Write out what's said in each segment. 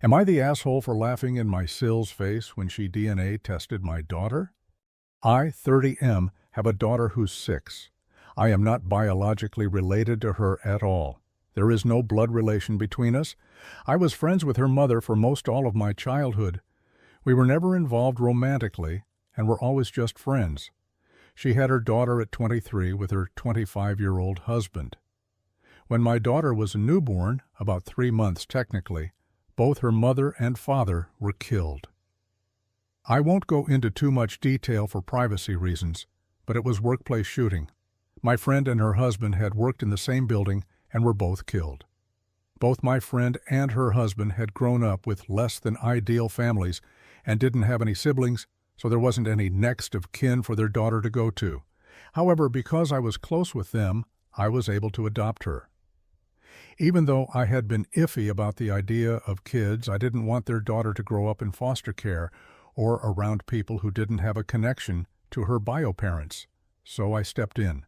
Am I the asshole for laughing in my SIL's face when she DNA tested my daughter? I, 30M, have a daughter who's 6. I am not biologically related to her at all. There is no blood relation between us. I was friends with her mother for most all of my childhood. We were never involved romantically and were always just friends. She had her daughter at 23 with her 25-year-old husband. When my daughter was a newborn, about 3 months technically, both her mother and father were killed. I won't go into too much detail for privacy reasons, but it was workplace shooting. My friend and her husband had worked in the same building and were both killed. Both my friend and her husband had grown up with less than ideal families and didn't have any siblings, so there wasn't any next of kin for their daughter to go to. However, because I was close with them, I was able to adopt her. Even though I had been iffy about the idea of kids, I didn't want their daughter to grow up in foster care or around people who didn't have a connection to her bio parents, so I stepped in.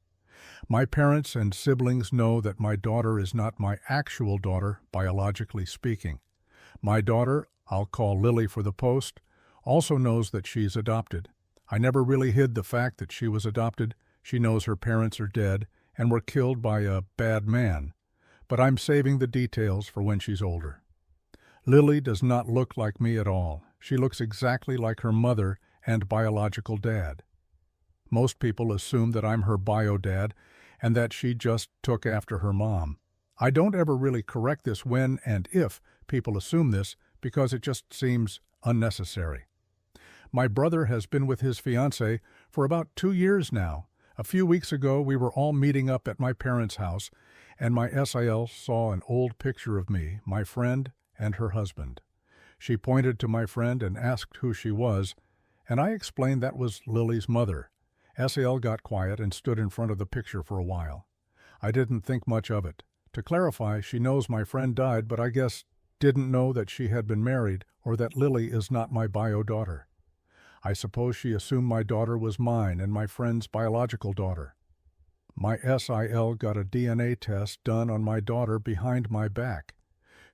My parents and siblings know that my daughter is not my actual daughter, biologically speaking. My daughter, I'll call Lily for the post, also knows that she's adopted. I never really hid the fact that she was adopted. She knows her parents are dead and were killed by a bad man, but I'm saving the details for when she's older. Lily does not look like me at all. She looks exactly like her mother and biological dad. Most people assume that I'm her bio dad and that she just took after her mom. I don't ever really correct this when and if people assume this because it just seems unnecessary. My brother has been with his fiancée for about 2 years now. A few weeks ago, we were all meeting up at my parents' house, and my SIL saw an old picture of me, my friend, and her husband. She pointed to my friend and asked who she was, and I explained that was Lily's mother. SIL got quiet and stood in front of the picture for a while. I didn't think much of it. To clarify, she knows my friend died, but I guess didn't know that she had been married or that Lily is not my bio daughter. I suppose she assumed my daughter was mine and my friend's biological daughter. My SIL got a DNA test done on my daughter behind my back.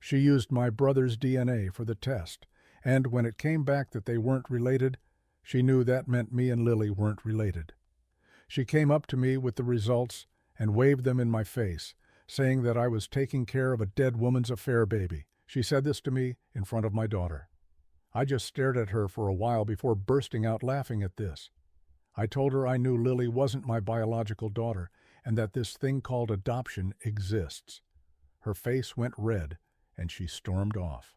She used my brother's DNA for the test, and when it came back that they weren't related, she knew that meant me and Lily weren't related. She came up to me with the results and waved them in my face, saying that I was taking care of a dead woman's affair baby. She said this to me in front of my daughter. I just stared at her for a while before bursting out laughing at this. I told her I knew Lily wasn't my biological daughter and that this thing called adoption exists. Her face went red and she stormed off.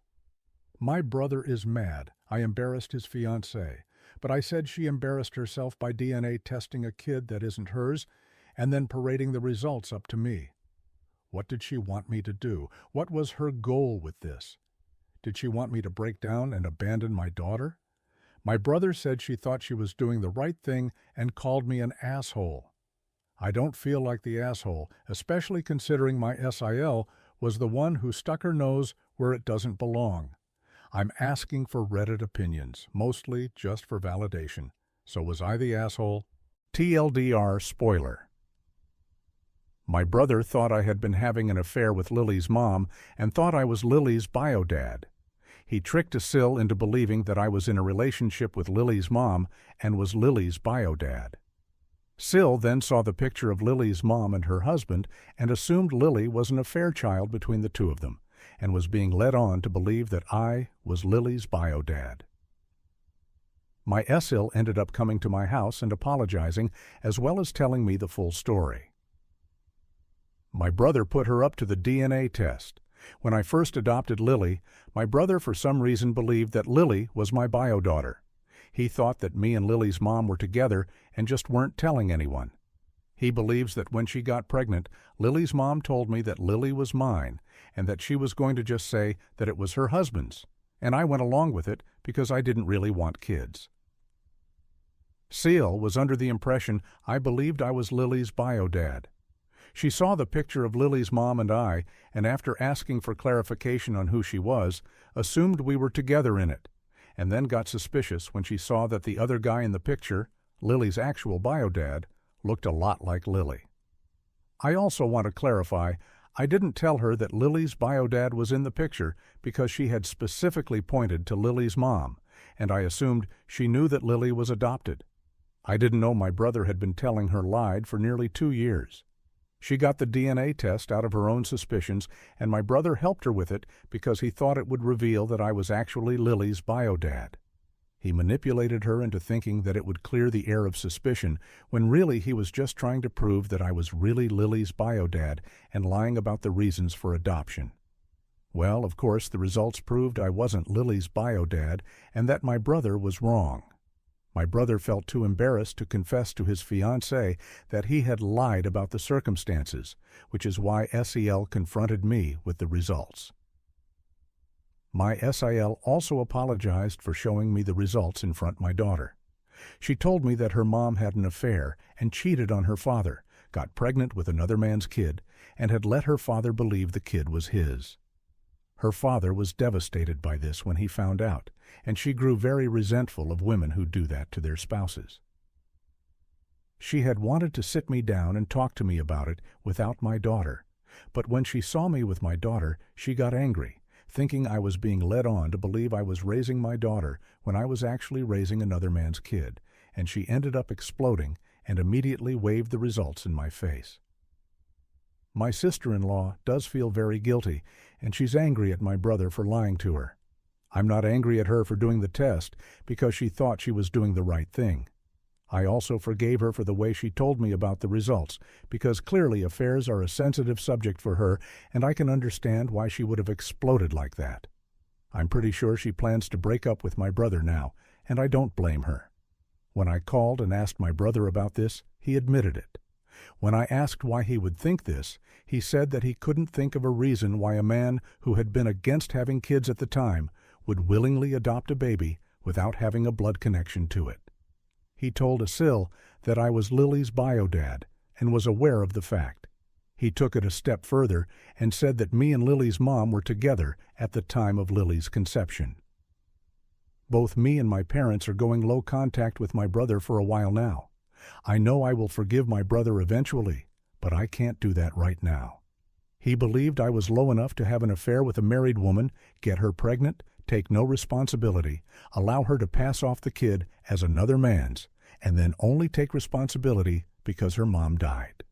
My brother is mad. I embarrassed his fiancée, but I said she embarrassed herself by DNA testing a kid that isn't hers and then parading the results up to me. What did she want me to do? What was her goal with this? Did she want me to break down and abandon my daughter? My brother said she thought she was doing the right thing and called me an asshole. I don't feel like the asshole, especially considering my SIL was the one who stuck her nose where it doesn't belong. I'm asking for Reddit opinions, mostly just for validation. So was I the asshole? TLDR spoiler. My brother thought I had been having an affair with Lily's mom and thought I was Lily's bio dad. He tricked a SIL into believing that I was in a relationship with Lily's mom and was Lily's bio dad. SIL then saw the picture of Lily's mom and her husband and assumed Lily was an affair child between the two of them and was being led on to believe that I was Lily's bio dad. My SIL ended up coming to my house and apologizing as well as telling me the full story. My brother put her up to the DNA test. When I first adopted Lily, my brother for some reason believed that Lily was my bio daughter. He thought that me and Lily's mom were together and just weren't telling anyone. He believes that when she got pregnant, Lily's mom told me that Lily was mine and that she was going to just say that it was her husband's, and I went along with it because I didn't really want kids. SIL was under the impression I believed I was Lily's bio dad. She saw the picture of Lily's mom and I, and after asking for clarification on who she was, assumed we were together in it, and then got suspicious when she saw that the other guy in the picture, Lily's actual bio dad, looked a lot like Lily. I also want to clarify, I didn't tell her that Lily's biodad was in the picture because she had specifically pointed to Lily's mom, and I assumed she knew that Lily was adopted. I didn't know my brother had been telling her lied for nearly 2 years. She got the DNA test out of her own suspicions, and my brother helped her with it because he thought it would reveal that I was actually Lily's biodad. He manipulated her into thinking that it would clear the air of suspicion, when really he was just trying to prove that I was really Lily's biodad and lying about the reasons for adoption. Well, of course, the results proved I wasn't Lily's biodad and that my brother was wrong. My brother felt too embarrassed to confess to his fiancée that he had lied about the circumstances, which is why SIL confronted me with the results. My SIL also apologized for showing me the results in front of my daughter. She told me that her mom had an affair and cheated on her father, got pregnant with another man's kid, and had let her father believe the kid was his. Her father was devastated by this when he found out, and she grew very resentful of women who do that to their spouses. She had wanted to sit me down and talk to me about it without my daughter, but when she saw me with my daughter, she got angry, thinking I was being led on to believe I was raising my daughter when I was actually raising another man's kid, and she ended up exploding and immediately waved the results in my face. My sister-in-law does feel very guilty, and she's angry at my brother for lying to her. I'm not angry at her for doing the test because she thought she was doing the right thing. I also forgave her for the way she told me about the results, because clearly affairs are a sensitive subject for her, and I can understand why she would have exploded like that. I'm pretty sure she plans to break up with my brother now, and I don't blame her. When I called and asked my brother about this, he admitted it. When I asked why he would think this, he said that he couldn't think of a reason why a man who had been against having kids at the time would willingly adopt a baby without having a blood connection to it. He told a SIL that I was Lily's biodad and was aware of the fact. He took it a step further and said that me and Lily's mom were together at the time of Lily's conception. Both me and my parents are going low contact with my brother for a while now. I know I will forgive my brother eventually, but I can't do that right now. He believed I was low enough to have an affair with a married woman, get her pregnant, take no responsibility, allow her to pass off the kid as another man's, and then only take responsibility because her mom died.